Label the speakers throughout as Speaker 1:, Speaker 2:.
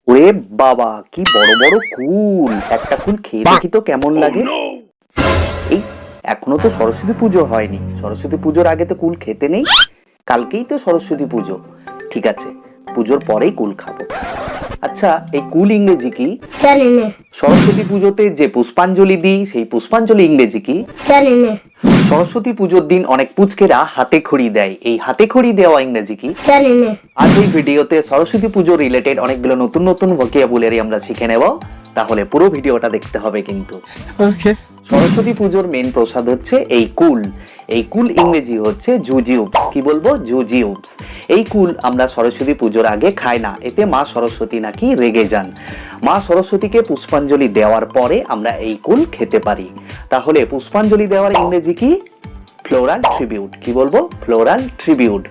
Speaker 1: ওরে বাবা, কি বড় বড় কুল! একটা কুল খেয়ে দেখি তো কেমন লাগে। এই এখনো তো সরস্বতী পুজো হয়নি, সরস্বতী পুজোর আগে তো কুল খেতে নেই। কালকেই তো সরস্বতী পুজো। ঠিক আছে, পুজোর পরেই কুল খাবো। আচ্ছা, এই কুল ইংরেজি কি?
Speaker 2: জানি না।
Speaker 1: সরস্বতী পুজোতে যে পুষ্পাঞ্জলি দিই, সেই পুষ্পাঞ্জলি ইংরেজি কি?
Speaker 2: জানি না।
Speaker 1: সরস্বতী পুজোর দিন অনেক পুচকেরা হাতে খড়ি দেয়, এই হাতে খড়ি দেওয়া ইংরেজি কি?
Speaker 2: জানি না।
Speaker 1: আজ এই ভিডিওতে সরস্বতী পুজো রিলেটেড অনেকগুলো নতুন নতুন ভোকাবুলারি আমরা শিখে নেব, তাহলে পুরো ভিডিওটা দেখতে হবে কিন্তু। সরস্বতী পুজোর মেন প্রসাদ হচ্ছে এই কুল। এই কুল ইংরেজি হচ্ছে জুজিউবস। কি বলবো? জুজিউবস। এই কুল আমরা সরস্বতী পুজোর আগে খাই না, এতে মা সরস্বতী নাকি রেগে যান। মা সরস্বতীকে পুষ্পাঞ্জলি দেওয়ার পরে আমরা এই কুল খেতে পারি। তাহলে পুষ্পাঞ্জলি দেওয়ার ইংরেজি কি? Floral tribute. কি বলবো? Floral tribute.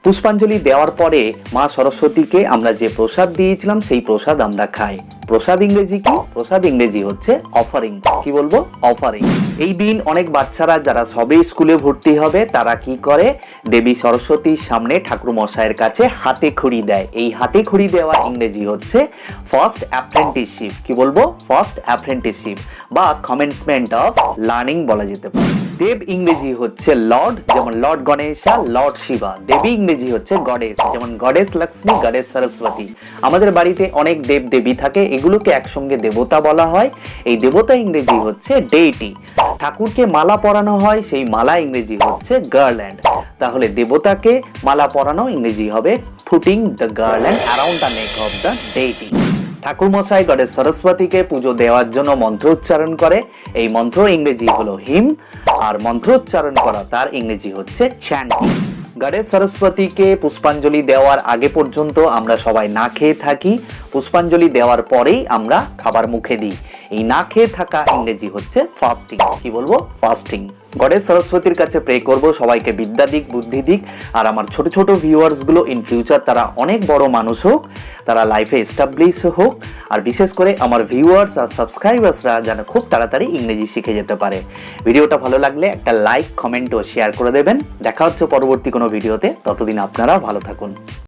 Speaker 1: পুষ্পাঞ্জলি দেওয়ার পরে মা সরস্বতীকে আমরা যে প্রসাদ দিয়েছিলাম সেই প্রসাদ আমরা খাই। প্রসাদ ইংরেজি কি? প্রসাদ ইংরেজি হচ্ছে অফারিংস। কি বলবো? অফারিং। এই দিন অনেক বাচ্চারা যারা সবে স্কুলে ভর্তি হবে তারা কি করে? দেবী সরস্বতীর সামনে ঠাকুর মশাইয়ের কাছে হাতে খড়ি দেয়। এই হাতে খড়ি দেওয়া ইংরেজি হচ্ছে ফার্স্ট অ্যাপ্রেন্টিসশিপ। কি বলবো? ফার্স্ট অ্যাপ্রেন্টিসশিপ বা কমেন্সমেন্ট অফ লার্নিং বলা যেতে পারে। দেব ইংরেজি হচ্ছে লর্ড, যেমন লর্ড গণেশা, লর্ড শিবা। দেবী ইংরেজি হচ্ছে গডেস, যেমন গডেস লক্ষ্মী, গডেস সরস্বতী। আমাদের বাড়িতে অনেক দেব দেবী থাকে, এগুলোকে একসঙ্গে দেবতা বলা হয়। এই দেবতা ইংরেজি হচ্ছে ডেইটি। ঠাকুরকে মালা পরানো হয়, সেই মালা ইংরেজি হচ্ছে গার্ল্যান্ড। তাহলে দেবতাকে মালা পরানো ইংরেজি হবে putting the garland around the neck of the deity. ঠাকুর মশাই গডেস সরস্বতীকে পুজো দেওয়ার জন্য মন্ত্র উচ্চারণ করে। এই মন্ত্র ইংরেজি হলো হিম, আর মন্ত্র উচ্চারণ করা তার ইংরেজি হচ্ছে চ্যান্টিং। গডেস সরস্বতীকে পুষ্পাঞ্জলি দেওয়ার আগে পর্যন্ত আমরা সবাই না খেয়ে থাকি। পুষ্পাঞ্জলি দেওয়ার পরেই আমরা খাবার মুখে দিই। এই না খেয়ে থাকা ইংরেজি হচ্ছে ফাস্টিং। কি বলবো? ফাস্টিং। গডেস সরস্বতীর কাছে প্রে করব সবাইকে বিদ্যা দিক, বুদ্ধি দিক, আর আমার ছোট ছোট ভিউয়ার্স গুলো ইন ফিউচার তারা অনেক বড় মানুষ হোক, তারা লাইফে এস্টাবলিশ হোক, আর বিশেষ করে আমার ভিউয়ার্স আর সাবস্ক্রাইবার্সরা যেন খুব তাড়াতাড়ি ইংরেজি শিখে যেতে পারে। ভিডিওটা ভালো লাগলে একটা লাইক, কমেন্ট ও শেয়ার করে দেবেন। দেখা হচ্ছে পরবর্তী কোনো ভিডিওতে। ততদিন আপনারা ভালো থাকুন।